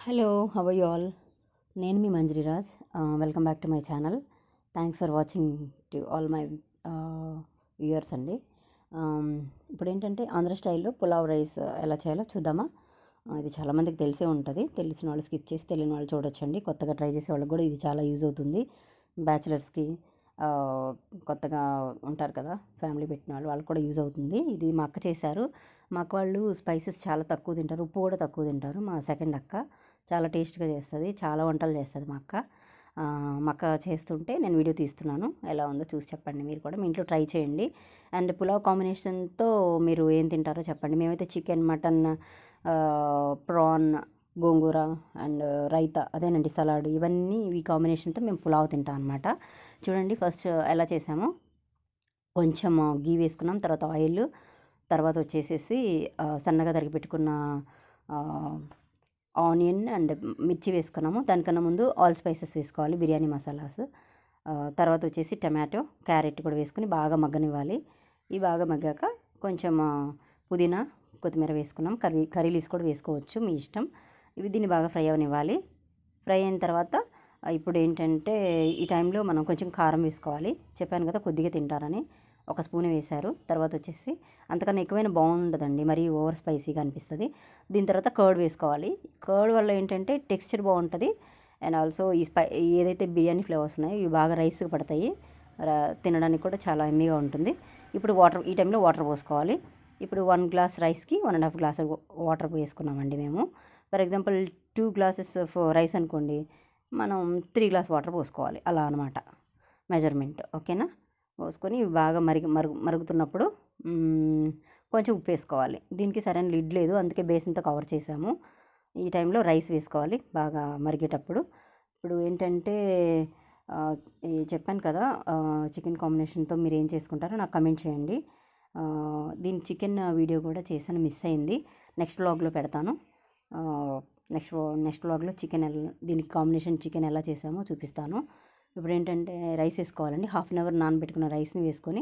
Hello, how are you all? నేను మీ Manjariraj. Welcome back to my channel. Thanks for watching to all my viewers అండి. ఇప్పుడు ఏంటంటే ఆంధ్ర స్టైల్లో పులావ్ రైస్ ఎలా చేయాలో చూద్దామా? ఇది చాలామందికి తెలిసే ఉంటుంది. తెలిసిన వాళ్ళు స్కిప్ చేసి తెలియని వాళ్ళు చూడొచ్చండి. కొత్తగా ట్రై చేసే వాళ్ళకి కూడా ఇది చాలా యూజ్ అవుతుంది. బ్యాచిలర్స్కి, కొత్తగా ఉంటారు కదా, ఫ్యామిలీ పెట్టిన వాళ్ళకి కూడా యూజ్ అవుతుంది. ఇది మా అక్క చేశారు. మా అక్క వాళ్ళు స్పైసెస్ చాలా తక్కువ తింటారు, ఉప్పు కూడా తక్కువ తింటారు. మా సెకండ్ అక్క చాలా టేస్ట్గా చేస్తుంది, చాలా వంటలు చేస్తుంది మా అక్క. మా అక్క చేస్తుంటే నేను వీడియో తీస్తున్నాను. ఎలా ఉందో చూసి చెప్పండి. మీరు కూడా మీ ఇంట్లో ట్రై చేయండి. అండ్ పులావ్ కాంబినేషన్తో మీరు ఏం తింటారో చెప్పండి. మేమైతే chicken, mutton, prawn, gongura and raita, అదేనండి సలాడ్, ఈ కాంబినేషన్తో మేము పులావ్ తింటాం అనమాట. చూడండి ఫస్ట్ ఎలా చేసామో. కొంచెం గీ వేసుకున్నాం, తర్వాత ఆయిల్, తర్వాత వచ్చేసేసి సన్నగా తరిగి పెట్టుకున్న ఆనియన్ అండ్ మిర్చి వేసుకున్నాము. దానికన్నా ముందు ఆల్ స్పైసెస్ వేసుకోవాలి, బిర్యానీ మసాలాస్. తర్వాత వచ్చేసి టమాటో, క్యారెట్ కూడా వేసుకుని బాగా మగ్గనివ్వాలి. ఇవి బాగా మగ్గాక కొంచెం పుదీనా, కొత్తిమీర వేసుకున్నాం. కర్రీ లీవ్స్ కూడా వేసుకోవచ్చు, మీ ఇష్టం. దీన్ని బాగా ఫ్రై అవనివ్వాలి. ఫ్రై అయిన తర్వాత ఇప్పుడు ఏంటంటే ఈ టైంలో మనం కొంచెం కారం వేసుకోవాలి. చెప్పాను కదా కొద్దిగా తింటారని, ఒక స్పూన్ వేశారు. తర్వాత వచ్చేసి అంతకన్నా ఎక్కువైనా బాగుండదండి, మరీ ఓవర్ స్పైసీగా అనిపిస్తుంది. దీని తర్వాత కర్డ్ వేసుకోవాలి. కర్డ్ వల్ల ఏంటంటే టెక్స్చర్ బాగుంటుంది. అండ్ ఆల్సో ఏదైతే బిర్యానీ ఫ్లేవర్స్ ఉన్నాయో ఇవి బాగా రైస్కి పడతాయి, తినడానికి కూడా చాలా ఎమ్మీగా ఉంటుంది. ఇప్పుడు ఈ టైంలో వాటర్ పోసుకోవాలి. ఇప్పుడు 1 గ్లాస్ రైస్కి 1.5 గ్లాస్ వాటర్ వేసుకున్నామండి మేము. For example 2 glasses of rice అనుకోండి, మనం 3 గ్లాస్ వాటర్ పోసుకోవాలి, అలా అనమాట మెజర్మెంట్. ఓకేనా? పోసుకొని బాగా మరుగుతున్నప్పుడు కొంచెం ఉప్పు వేసుకోవాలి. దీనికి సరైన లిడ్ లేదు, అందుకే బేసిన్తో కవర్ చేసాము. ఈ టైంలో రైస్ వేసుకోవాలి బాగా మరిగేటప్పుడు. ఇప్పుడు ఏంటంటే చెప్పాను కదా, చికెన్ కాంబినేషన్తో మీరు ఏం చేసుకుంటారో నాకు కమెంట్ చేయండి. దీని చికెన్ వీడియో కూడా చేశాను, మిస్ అయింది. నెక్స్ట్ వ్లాగ్లో పెడతాను. నెక్స్ట్ వ్లాగ్లో దీనికి కాంబినేషన్ చికెన్ ఎలా చేసామో చూపిస్తాను. ఇప్పుడు ఏంటంటే రైస్ వేసుకోవాలండి. 1/2 అవర్ నానబెట్టుకున్న రైస్ని వేసుకొని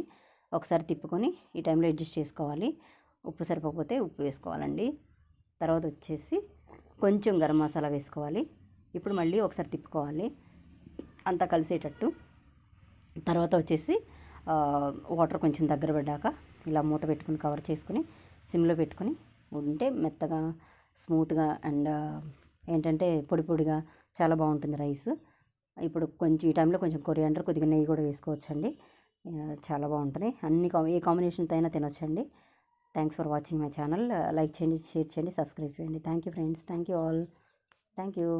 ఒకసారి తిప్పుకొని ఈ టైంలో అడ్జస్ట్ చేసుకోవాలి. ఉప్పు సరిపోకపోతే ఉప్పు వేసుకోవాలండి. తర్వాత వచ్చేసి కొంచెం గరం మసాలా వేసుకోవాలి. ఇప్పుడు మళ్ళీ ఒకసారి తిప్పుకోవాలి అంతా కలిసేటట్టు. తర్వాత వచ్చేసి వాటర్ కొంచెం దగ్గర పడ్డాక ఇలా మూత పెట్టుకుని కవర్ చేసుకుని సిమ్లో పెట్టుకుని ఉంటే మెత్తగా, స్మూత్గా అండ్ ఏంటంటే పొడి పొడిగా చాలా బాగుంటుంది రైస్. ఇప్పుడు కొంచెం ఈ టైంలో కొంచెం కొరియాండర్, కొద్దిగా నెయ్యి కూడా వేసుకోవచ్చండి. చాలా బాగుంటుంది. ఏ కాంబినేషన్తో అయినా తినొచ్చండి. Thanks for watching my channel. Like చేయండి, షేర్ చేయండి, సబ్స్క్రైబ్ చేయండి. Thank you friends. Thank you all. Thank you.